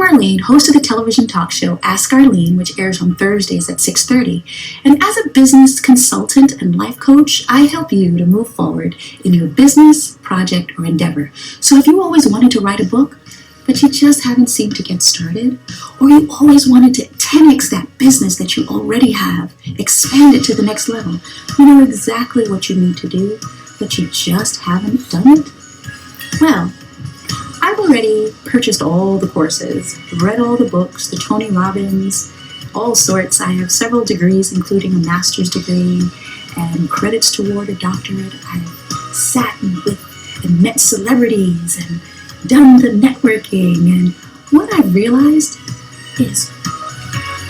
Arlene, host of the television talk show Ask Arlene, which airs on Thursdays at 6:30. And as a business consultant and life coach, I help you to move forward in your business, project, or endeavor. So if you always wanted to write a book, but you just haven't seemed to get started, or you always wanted to 10x that business that you already have, expand it to the next level, you know exactly what you need to do, but you just haven't done it? Well, I've already purchased all the courses, read all the books, the Tony Robbins, all sorts. I have several degrees, including a master's degree and credits toward a doctorate. I've sat with and met celebrities and done the networking. And what I realized is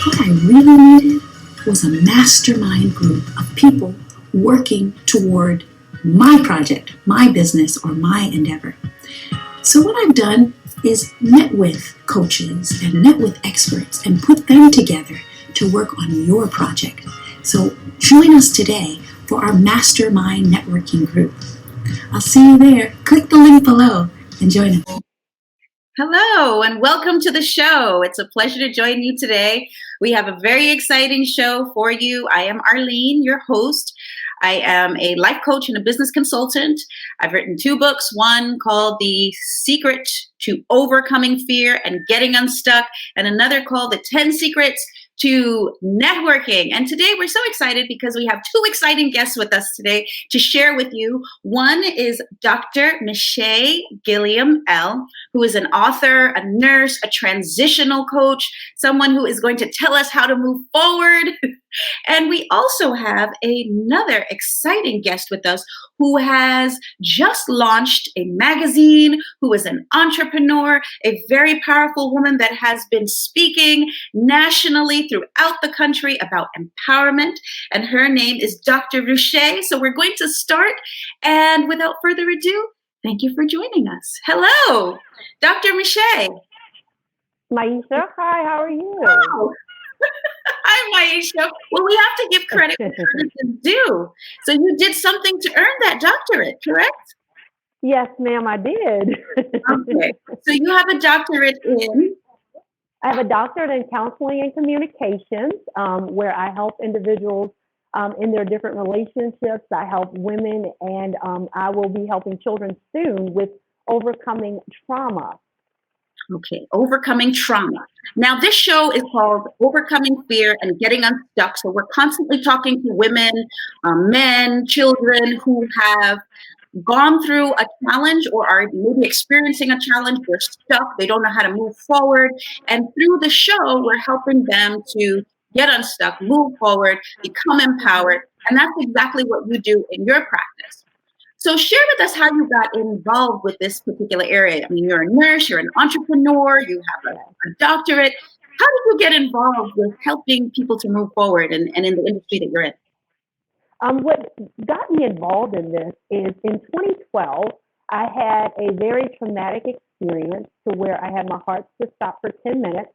what I really needed was a mastermind group of people working toward my project, my business, or my endeavor. So what I've done is met with coaches and met with experts and put them together to work on your project. So join us today for our Mastermind networking group. I'll see you there. Click the link below and join us. Hello and welcome to the show. It's a pleasure to join you today. We have a very exciting show for you. I am Arlene, your host. I am a life coach and a business consultant. I've written 2 books, one called The Secret to Overcoming Fear and Getting Unstuck, and another called The 10 Secrets to Networking. And today we're so excited because we have 2 exciting guests with us today to share with you. One is Dr. Miasha Gillam, who is an author, a nurse, a transitional coach, someone who is going to tell us how to move forward. And we also have another exciting guest with us who has just launched a magazine, who is an entrepreneur, a very powerful woman that has been speaking nationally throughout the country about empowerment. And her name is Dr. Rouche. So we're going to start. And without further ado, thank you for joining us. Hello, Dr. Miasha. Miasha, hi, how are you? Oh. Hi, Miasha. Well, we have to give credit where credit is due. So you did something to earn that doctorate, correct? Yes, ma'am, I did. Okay. So you have a doctorate in? I have a doctorate in counseling and communications, where I help individuals in their different relationships. I help women, and I will be helping children soon with overcoming trauma. Okay, overcoming trauma. Now, this show is called Overcoming Fear and Getting Unstuck. So we're constantly talking to women, men, children who have gone through a challenge or are maybe experiencing a challenge. They're stuck. They don't know how to move forward. And through the show, we're helping them to get unstuck, move forward, become empowered. And that's exactly what you do in your practice. So share with us how you got involved with this particular area. I mean, you're a nurse, you're an entrepreneur, you have a doctorate. How did you get involved with helping people to move forward and in the industry that you're in? What got me involved in this is in 2012, I had a very traumatic experience to where I had my heart to stop for 10 minutes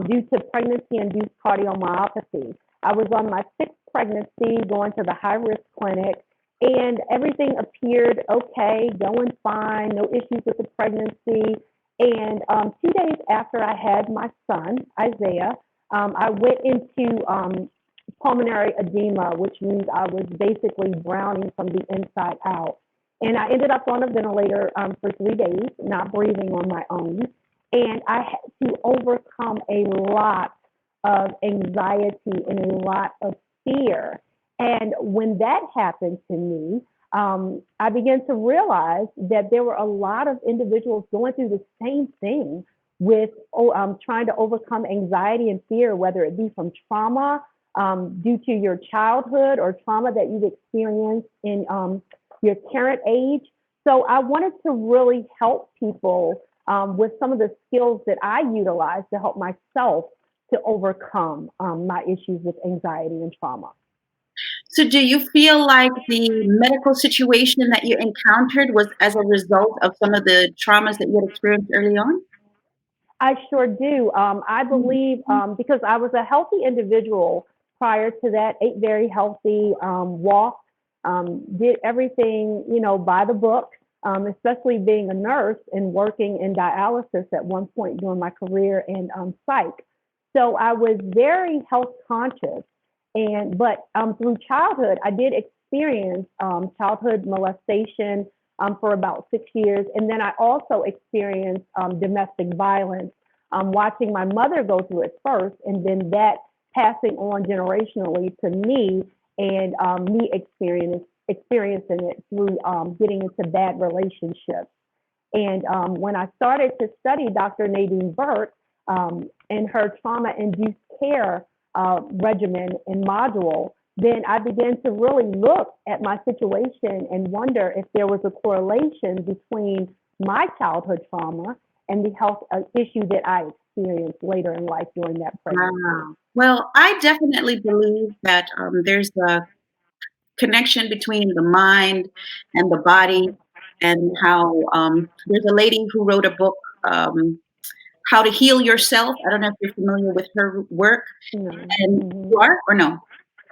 due to pregnancy-induced cardiomyopathy. I was on my 6th pregnancy, going to the high-risk clinic, and everything appeared okay, going fine, no issues with the pregnancy. And 2 days after I had my son, Isaiah, I went into pulmonary edema, which means I was basically drowning from the inside out. And I ended up on a ventilator for 3 days, not breathing on my own. And I had to overcome a lot of anxiety and a lot of fear. And when that happened to me, I began to realize that there were a lot of individuals going through the same thing with trying to overcome anxiety and fear, whether it be from trauma due to your childhood or trauma that you've experienced in your current age. So I wanted to really help people with some of the skills that I utilize to help myself to overcome my issues with anxiety and trauma. So do you feel like the medical situation that you encountered was as a result of some of the traumas that you had experienced early on? I sure do. I believe because I was a healthy individual prior to that, ate very healthy, walked, did everything, by the book. especially being a nurse and working in dialysis at one point during my career in psych. So I was very health conscious. But through childhood, I did experience childhood molestation for about 6 years. And then I also experienced domestic violence, watching my mother go through it first, and then that passing on generationally to me, and me experiencing it through getting into bad relationships. And when I started to study Dr. Nadine Burke and her trauma-induced care regimen and module, then I began to really look at my situation and wonder if there was a correlation between my childhood trauma and the health issue that I experienced later in life during that pregnancy. Wow. Well, I definitely believe that there's a connection between the mind and the body, and how there's a lady who wrote a book, How to Heal Yourself. I don't know if you're familiar with her work. And Mhm. you are, or no?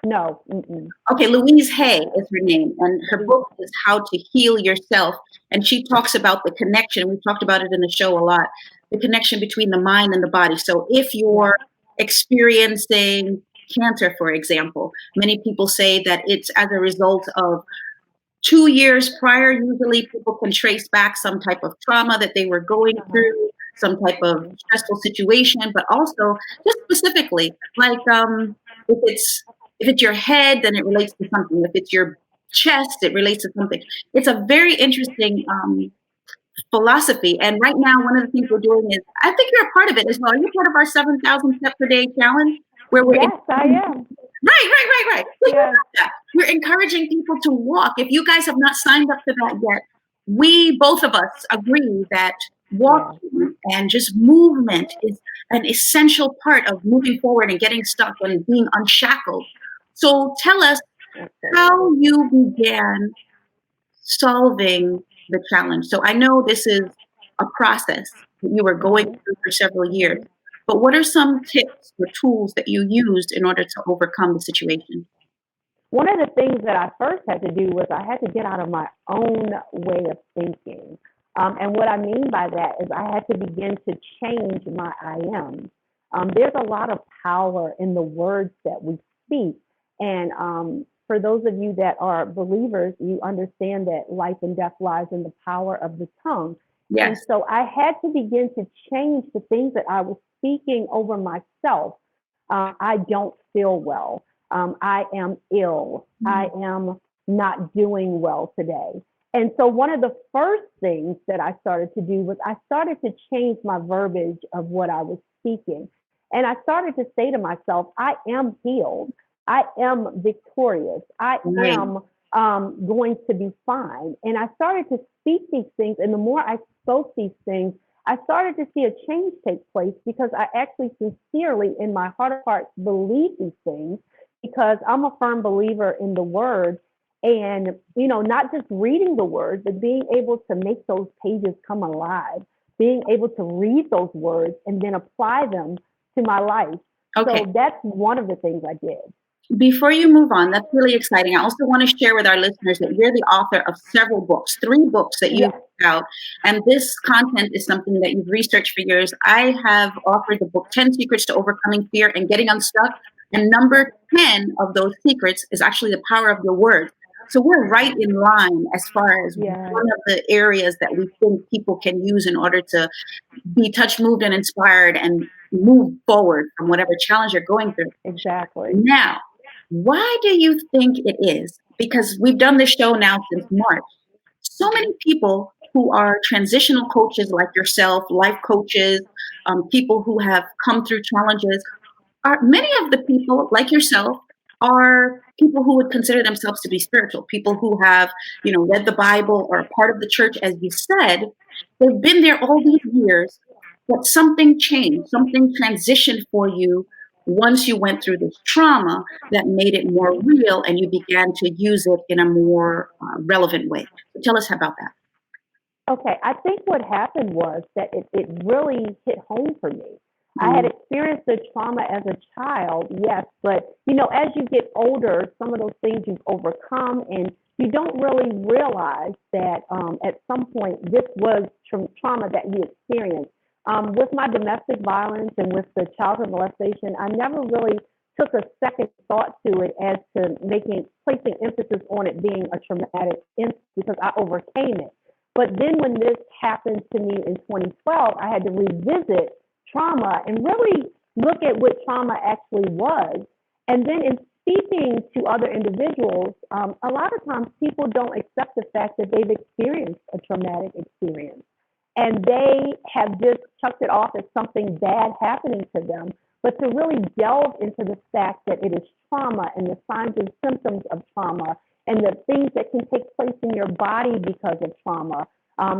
No. Mm-mm. Okay, Louise Hay is her name, and her book is How to Heal Yourself. And she talks about the connection. We've talked about it in the show a lot, the connection between the mind and the body. So if you're experiencing cancer, for example, many people say that it's as a result of 2 years prior. Usually people can trace back some type of trauma that they were going through, some type of stressful situation, but also just specifically, like if it's if it's your head, then it relates to something. If it's your chest, it relates to something. It's a very interesting philosophy. And right now, one of the things we're doing is, I think you're a part of it as well. Are you part of our 7,000 step per day challenge? Where we're Yes, I am. Right. Yes. We're encouraging people to walk. If you guys have not signed up for that yet, we, both of us, agree that walking and just movement is an essential part of moving forward and getting stuck and being unshackled. So tell us how you began solving the challenge. So I know this is a process that you were going through for several years, but what are some tips or tools that you used in order to overcome the situation? One of the things that I first had to do was I had to get out of my own way of thinking. And what I mean by that is I had to begin to change my I am. There's a lot of power in the words that we speak. And for those of you that are believers, you understand that life and death lies in the power of the tongue. And Yes. so I had to begin to change the things that I was speaking over myself. I don't feel well. I am ill. I am not doing well today. And so one of the first things that I started to do was I started to change my verbiage of what I was speaking. And I started to say to myself, I am healed. I am victorious. I Right. am going to be fine. And I started to speak these things. And the more I spoke these things, I started to see a change take place because I actually sincerely, in my heart of hearts, believe these things because I'm a firm believer in the word. And, not just reading the word, but being able to make those pages come alive, being able to read those words and then apply them to my life. Okay. So that's one of the things I did. Before you move on, that's really exciting. I also want to share with our listeners that you're the author of several books, 3 books that you've put out. And this content is something that you've researched for years. I have offered the book 10 Secrets to Overcoming Fear and Getting Unstuck. And number 10 of those secrets is actually the power of your words. So we're right in line as far as one of the areas that we think people can use in order to be touched, moved, and inspired and move forward from whatever challenge you're going through. Exactly. Now, why do you think it is? Because we've done this show now since March. So many people who are transitional coaches like yourself, life coaches, people who have come through challenges, many of the people like yourself are people who would consider themselves to be spiritual, people who have, read the Bible or are part of the church, as you said. They've been there all these years, but something changed, something transitioned for you once you went through this trauma that made it more real and you began to use it in a more relevant way. So tell us about that. Okay, I think what happened was that it really hit home for me. I had experienced the trauma as a child, yes, but as you get older, some of those things you've overcome and you don't really realize that at some point this was trauma that you experienced. With my domestic violence and with the childhood molestation, I never really took a second thought to it as to placing emphasis on it being a traumatic incident because I overcame it. But then when this happened to me in 2012, I had to revisit trauma and really look at what trauma actually was. And then in speaking to other individuals, a lot of times people don't accept the fact that they've experienced a traumatic experience. And they have just chucked it off as something bad happening to them. But to really delve into the fact that it is trauma and the signs and symptoms of trauma and the things that can take place in your body because of trauma,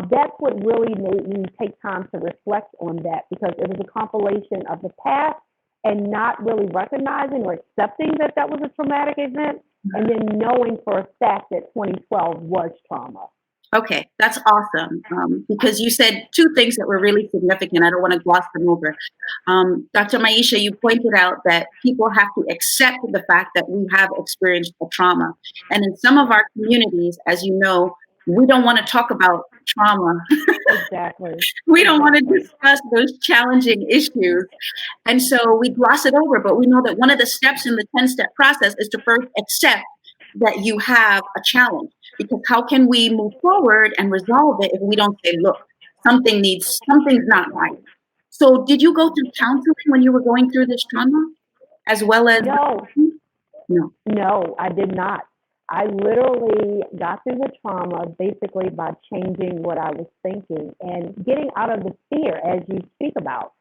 that's what really made me take time to reflect on that, because it was a compilation of the past and not really recognizing or accepting that that was a traumatic event, and then knowing for a fact that 2012 was trauma. Okay, that's awesome, because you said two things that were really significant. I don't want to gloss them over. Dr. Miasha, you pointed out that people have to accept the fact that we have experienced a trauma. And in some of our communities, as you know, we don't want to talk about trauma. Exactly. We don't want to discuss those challenging issues. And so we gloss it over, but we know that one of the steps in the 10-step process is to first accept that you have a challenge. Because how can we move forward and resolve it if we don't say, look, something's not right? So did you go through counseling when you were going through this trauma as well as? No, I did not. I literally got through the trauma basically by changing what I was thinking and getting out of the fear, as you speak about,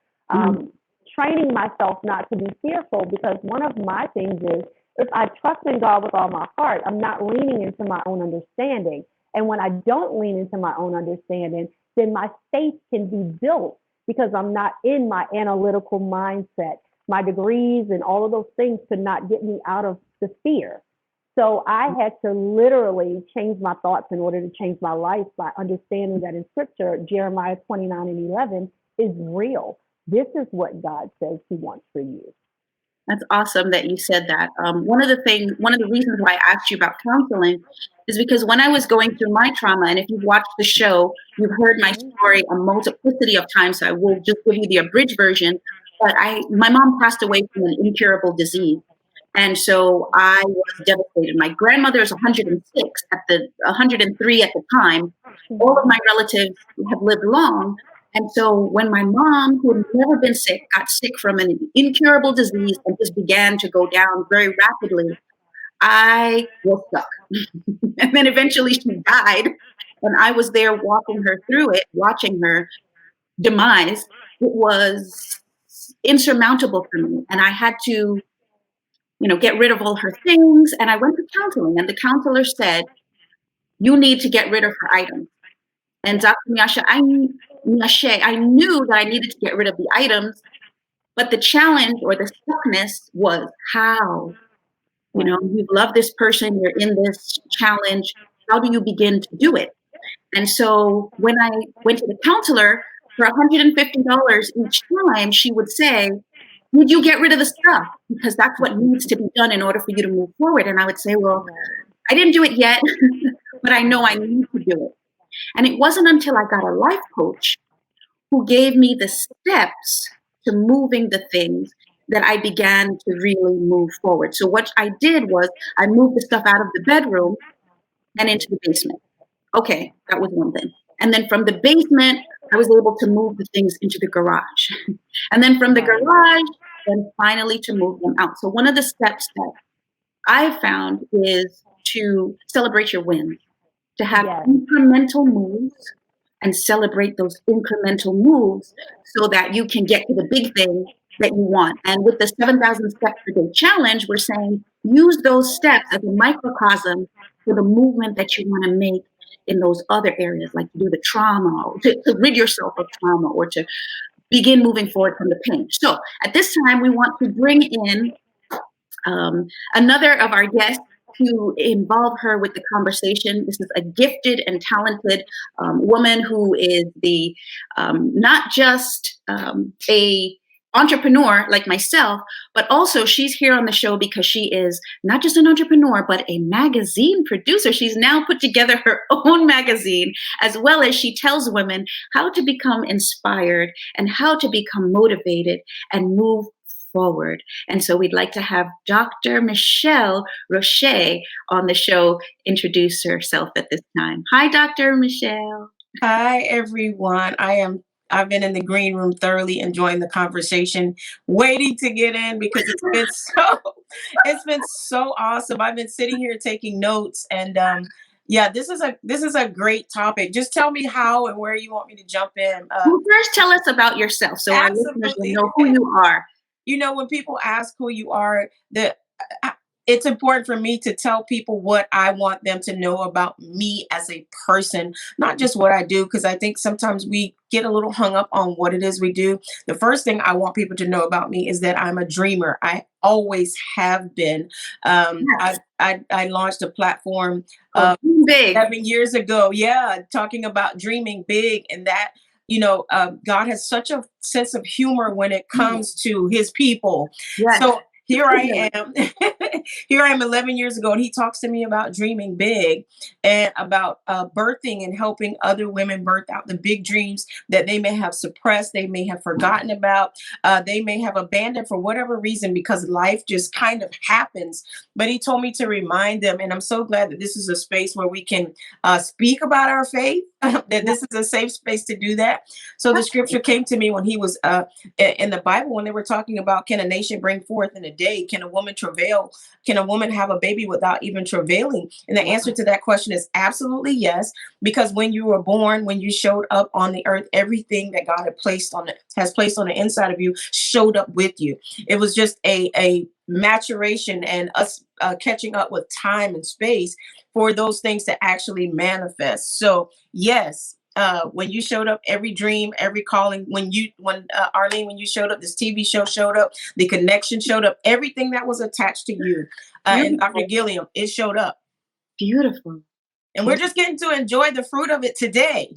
training myself not to be fearful, because one of my things is, if I trust in God with all my heart, I'm not leaning into my own understanding. And when I don't lean into my own understanding, then my faith can be built because I'm not in my analytical mindset. My degrees and all of those things could not get me out of the fear. So I had to literally change my thoughts in order to change my life by understanding that in Scripture, Jeremiah 29:11 is real. This is what God says He wants for you. That's awesome that you said that. One of the reasons why I asked you about counseling is because when I was going through my trauma, and if you've watched the show, you've heard my story a multiplicity of times, so I will just give you the abridged version. But my mom passed away from an incurable disease. And so I was devastated. My grandmother is 103 at the time. All of my relatives have lived long. And so when my mom, who had never been sick, got sick from an incurable disease and just began to go down very rapidly, I was stuck. And then eventually she died. And I was there walking her through it, watching her demise. It was insurmountable for me. And I had to, get rid of all her things. And I went to counseling. And the counselor said, you need to get rid of her items. And Dr. Miasha, I knew that I needed to get rid of the items, but the challenge or the stuckness was how. You love this person, you're in this challenge. How do you begin to do it? And so when I went to the counselor, for $150 each time, she would say, did you get rid of the stuff? Because that's what needs to be done in order for you to move forward. And I would say, well, I didn't do it yet, but I know I need to do it. And it wasn't until I got a life coach who gave me the steps to moving the things that I began to really move forward. So what I did was I moved the stuff out of the bedroom and into the basement. Okay, that was one thing. And then from the basement, I was able to move the things into the garage. And then from the garage, then finally to move them out. So one of the steps that I found is to celebrate your wins, to have incremental moves and celebrate those incremental moves so that you can get to the big thing that you want. And with the 7,000 steps per day challenge, we're saying use those steps as a microcosm for the movement that you want to make in those other areas, like to do the trauma, or to rid yourself of trauma, or to begin moving forward from the pain. So at this time, we want to bring in another of our guests to involve her with the conversation. This is a gifted and talented woman who is not just a entrepreneur like myself, but also she's here on the show because she is not just an entrepreneur, but a magazine producer. She's now put together her own magazine, as well as she tells women how to become inspired and how to become motivated and move forward. And so we'd like to have Dr. Michelle Rouche on the show introduce herself at this time. Hi, Dr. Michelle. Hi, everyone. I've been in the green room thoroughly enjoying the conversation, waiting to get in because it's been so awesome. I've been sitting here taking notes, and yeah, this is a great topic. Just tell me how and where you want me to jump in. Well, first, tell us about yourself so our listeners will know who you are. You know, when people ask who you are, it's important for me to tell people what I want them to know about me as a person, not just what I do, because I think sometimes we get a little hung up on what it is we do. The first thing I want people to know about me is that I'm a dreamer. I always have been. Yes. I launched a platform big 7 years ago, talking about dreaming big, and that God has such a sense of humor when it comes to his people. Yes. So here I am. Here I am 11 years ago, and he talks to me about dreaming big and about birthing and helping other women birth out the big dreams that they may have suppressed, they may have forgotten about, they may have abandoned for whatever reason because life just kind of happens. But he told me to remind them, and I'm so glad that this is a space where we can speak about our faith, that this is a safe space to do that. So the scripture came to me when he was in the Bible, when they were talking about, can a nation bring forth in a day? Can a woman travail? Can a woman have a baby without even travailing? And the answer to that question is absolutely yes, because when you were born, when you showed up on the earth, everything that God has placed on the inside of you showed up with you. It was just a maturation and us catching up with time and space for those things to actually manifest. So yes, when you showed up, every dream, every calling, when Arlene, when you showed up, this TV show showed up, the connection showed up, everything that was attached to you, and Dr. Gillam, it showed up. Beautiful. And we're just getting to enjoy the fruit of it today.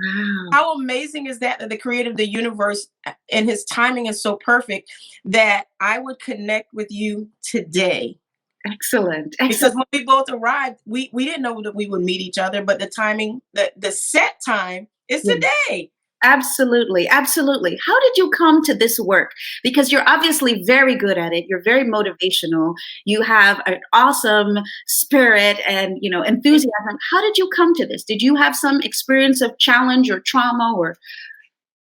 Wow. How amazing is that the creator of the universe and his timing is so perfect that I would connect with you today. Excellent. Because when we both arrived, we didn't know that we would meet each other, but the timing, the set time is today. Absolutely. Absolutely. How did you come to this work? Because you're obviously very good at it. You're very motivational. You have an awesome spirit and, enthusiasm. How did you come to this? Did you have some experience of challenge or trauma or?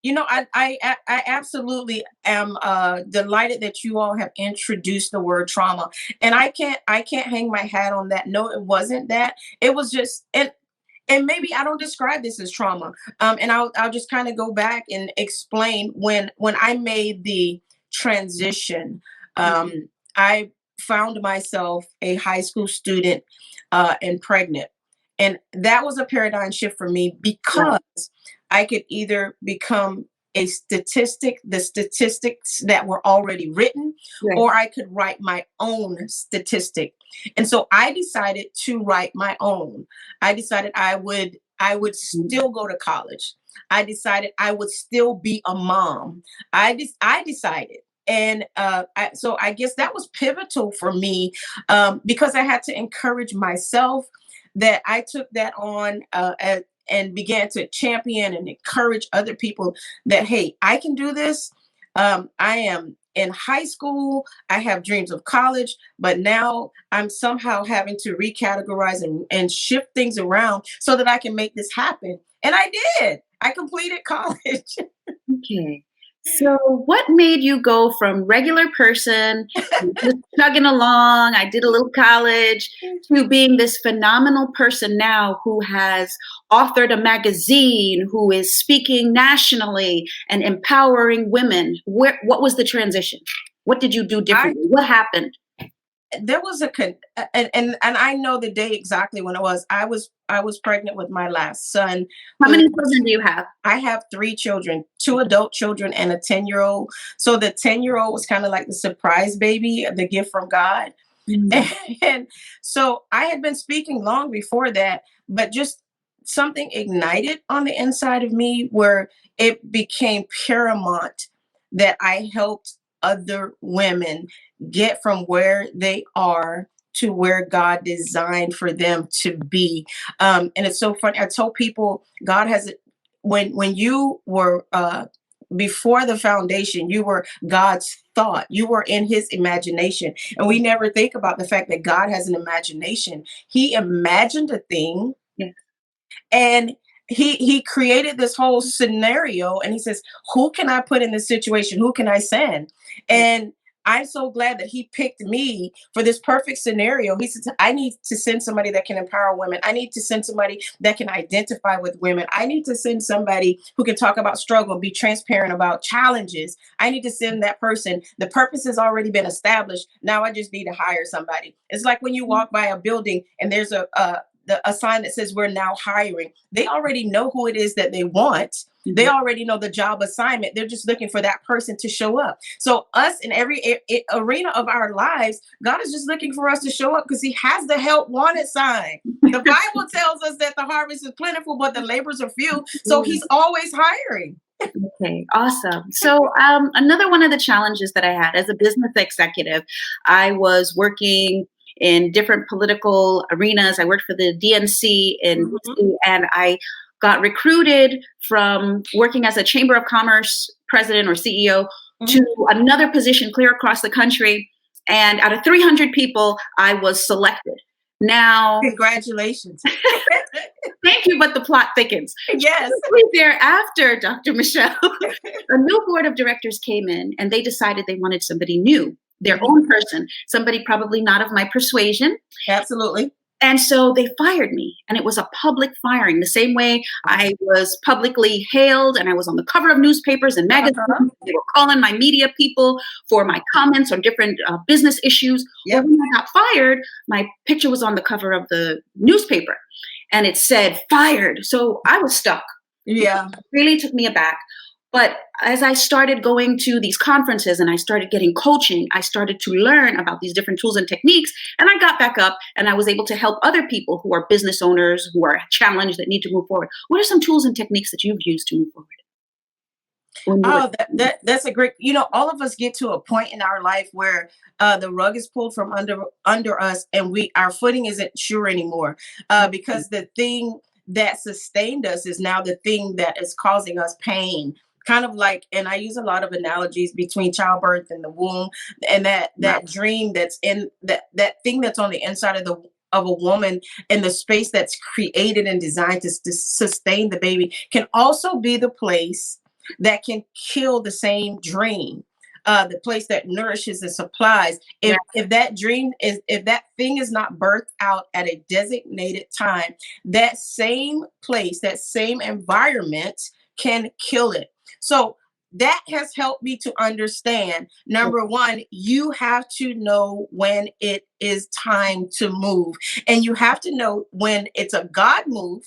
I absolutely am delighted that you all have introduced the word trauma, and I can't hang my hat on that. No, it wasn't that. It was just, and maybe I don't describe this as trauma. And I'll just kind of go back and explain when I made the transition. I found myself a high school student and pregnant, and that was a paradigm shift for me because I could either become a statistic, the statistics that were already written, or I could write my own statistic. And so I decided to write my own. I decided I would still go to college. I decided I would still be a mom. I decided. And so I guess that was pivotal for me because I had to encourage myself, that I took that on and began to champion and encourage other people that, hey, I can do this. I am in high school. I have dreams of college, but now I'm somehow having to recategorize and shift things around so that I can make this happen. And I did. I completed college. Okay. So what made you go from regular person, just chugging along, I did a little college, to being this phenomenal person now who has authored a magazine, who is speaking nationally and empowering women? What was the transition? What did you do differently? What happened? There was and I know the day exactly when it was. I was pregnant with my last son. How many children do you have? I have 3 children, 2 adult children and a 10-year-old. So the 10-year-old was kind of like the surprise baby, the gift from God. And so I had been speaking long before that, but just something ignited on the inside of me where it became paramount that I helped other women get from where they are to where God designed for them to be. And it's so funny. I told people God has, when you were before the foundation, you were God's thought. You were in his imagination. And we never think about the fact that God has an imagination. He imagined a thing. Yes. And he created this whole scenario, and he says, who can I put in this situation? Who can I send? And I'm so glad that he picked me for this perfect scenario. He said, I need to send somebody that can empower women. I need to send somebody that can identify with women. I need to send somebody who can talk about struggle and be transparent about challenges. I need to send that person. The purpose has already been established. Now I just need to hire somebody. It's like when you walk by a building and there's a sign that says we're now hiring. They already know who it is that they want. They already know the job assignment. They're just looking for that person to show up. So us in every arena of our lives, God is just looking for us to show up because he has the help wanted sign. The Bible tells us that the harvest is plentiful, but the laborers are few. So he's always hiring. Okay, awesome. So another one of the challenges that I had as a business executive, I was working in different political arenas. I worked for the DNC and I got recruited from working as a Chamber of Commerce president or CEO to another position clear across the country. And out of 300 people, I was selected. Now, congratulations. Thank you, but the plot thickens. Yes. Thereafter, Dr. Michelle, a new board of directors came in and they decided they wanted somebody new, their own person, somebody probably not of my persuasion. Absolutely. And so they fired me, and it was a public firing, the same way I was publicly hailed and I was on the cover of newspapers and magazines. They were calling my media people for my comments on different business issues. Well, when I got fired, my picture was on the cover of the newspaper and it said fired. So I was stuck. Yeah. It really took me aback. But as I started going to these conferences and I started getting coaching, I started to learn about these different tools and techniques. And I got back up and I was able to help other people who are business owners, who are challenged, that need to move forward. What are some tools and techniques that you've used to move forward? Oh, that's a great, all of us get to a point in our life where the rug is pulled from under us and our footing isn't sure anymore because the thing that sustained us is now the thing that is causing us pain. Kind of like, and I use a lot of analogies between childbirth and the womb, and that dream that's in that thing that's on the inside of a woman, and the space that's created and designed to sustain the baby can also be the place that can kill the same dream. The place that nourishes and supplies. If that dream if that thing is not birthed out at a designated time, that same place, that same environment can kill it. So that has helped me to understand, number one, you have to know when it is time to move. And you have to know when it's a God move,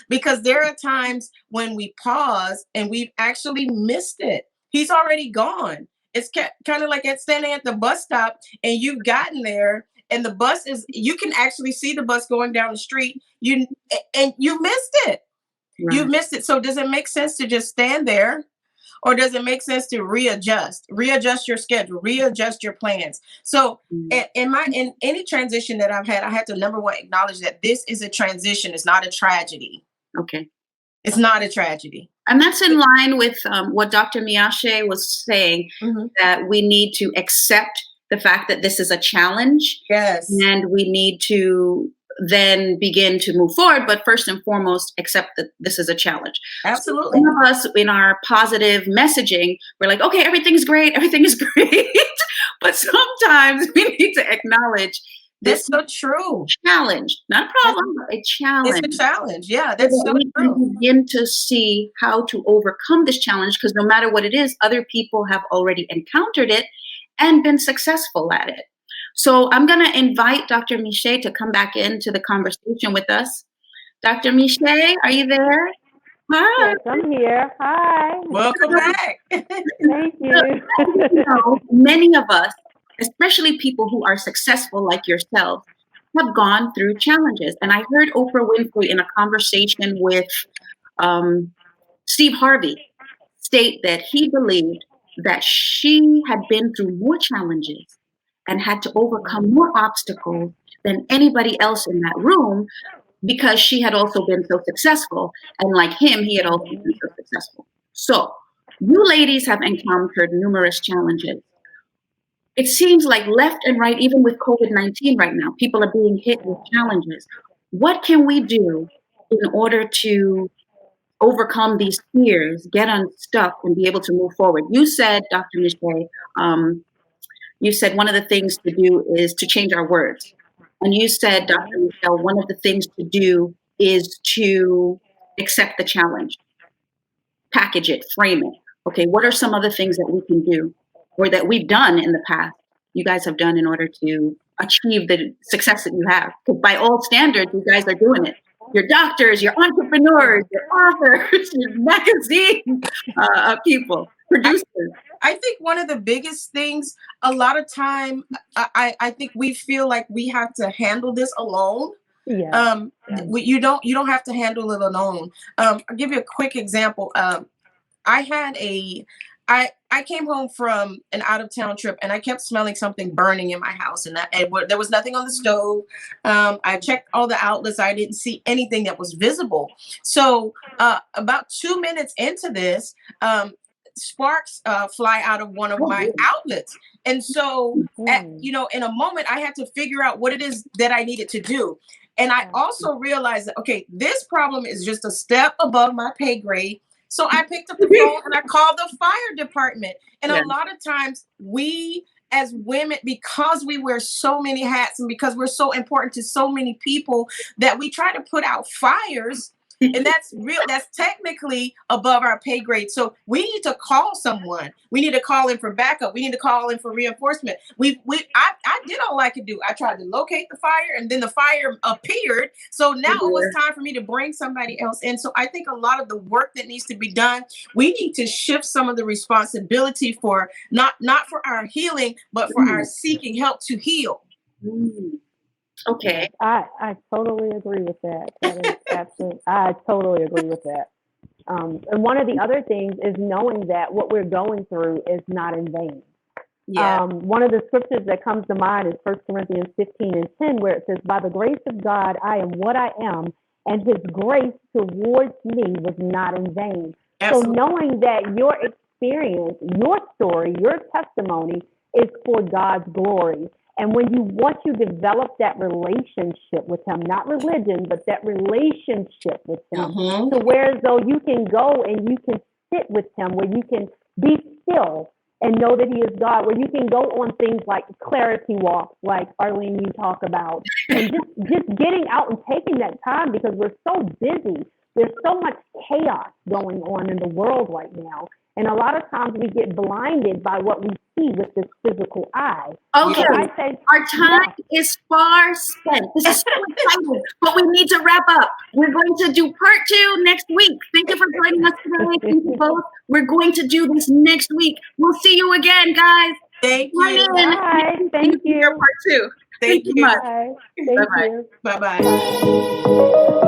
because there are times when we pause and we've actually missed it. He's already gone. It's kind of like standing at the bus stop and you've gotten there and the bus you can actually see the bus going down the street. You missed it. Right. You missed it. So does it make sense to just stand there, or does it make sense to readjust your schedule, readjust your plans? So in any transition that I've had, I had to, number one, acknowledge that this is a transition. It's not a tragedy. Okay. It's not a tragedy. And that's in line with what Dr. Miasha was saying, that we need to accept the fact that this is a challenge. Yes. And we need to then begin to move forward. But first and foremost, accept that this is a challenge. Absolutely. So some of us in our positive messaging, we're like, okay, everything's great. Everything is great. But sometimes we need to acknowledge this. That's so true. Challenge, not a problem, but a challenge. It's a challenge. Yeah, that's so true. We begin to see how to overcome this challenge, because no matter what it is, other people have already encountered it and been successful at it. So I'm going to invite Dr. Miasha to come back into the conversation with us. Dr. Miasha, are you there? Hi. Yes, I'm here. Hi. Welcome back. Thank you. Many of us, especially people who are successful like yourself, have gone through challenges. And I heard Oprah Winfrey in a conversation with Steve Harvey state that he believed that she had been through more challenges and had to overcome more obstacles than anybody else in that room because she had also been so successful. And like him, he had also been so successful. So you ladies have encountered numerous challenges. It seems like left and right, even with COVID-19 right now, people are being hit with challenges. What can we do in order to overcome these fears, get unstuck, and be able to move forward? You said, Dr. Miasha, you said one of the things to do is to change our words. And you said, Dr. Michelle, one of the things to do is to accept the challenge, package it, frame it. Okay, what are some other things that we can do or that we've done in the past, you guys have done in order to achieve the success that you have? Because by all standards, you guys are doing it. You're doctors, you're entrepreneurs, you're authors, you're magazine people, producers. I think one of the biggest things, a lot of time, I think we feel like we have to handle this alone. Yeah. You don't have to handle it alone. I'll give you a quick example. I came home from an out of town trip and I kept smelling something burning in my house, and there was nothing on the stove. I checked all the outlets. I didn't see anything that was visible. So about 2 minutes into this, sparks fly out of one of my outlets. And so, in a moment, I had to figure out what it is that I needed to do. And I also realized that, okay, this problem is just a step above my pay grade. So I picked up the phone and I called the fire department. And a lot of times we as women, because we wear so many hats and because we're so important to so many people, that we try to put out fires. And that's technically above our pay grade. So we need to call someone. We need to call in for backup. We need to call in for reinforcement. I did all I could do. I tried to locate the fire, and then the fire appeared. So now it was time for me to bring somebody else in. So I think a lot of the work that needs to be done, we need to shift some of the responsibility for not for our healing, but for our seeking help to heal. Okay. I totally agree with that. That is absolutely, I totally agree with that. And one of the other things is knowing that what we're going through is not in vain. Yeah. One of the scriptures that comes to mind is 1 Corinthians 15:10, where it says, "By the grace of God, I am what I am, and his grace towards me was not in vain." Absolutely. So knowing that your experience, your story, your testimony is for God's glory. And once you develop that relationship with him, not religion, but that relationship with him, to where as though you can go and you can sit with him, where you can be still and know that he is God, where you can go on things like clarity walks, like Arlene, you talk about, and just getting out and taking that time, because we're so busy. There's so much chaos going on in the world right now. And a lot of times we get blinded by what we see with this physical eye. Okay, so I say, our time is far spent. This is so exciting, but we need to wrap up. We're going to do part 2 next week. Thank you for joining us today. Thank you both. We're going to do this next week. We'll see you again, guys. Thank you. Bye. Thank you. Part 2. Thank you. Much. Bye. Thank you. Bye-bye.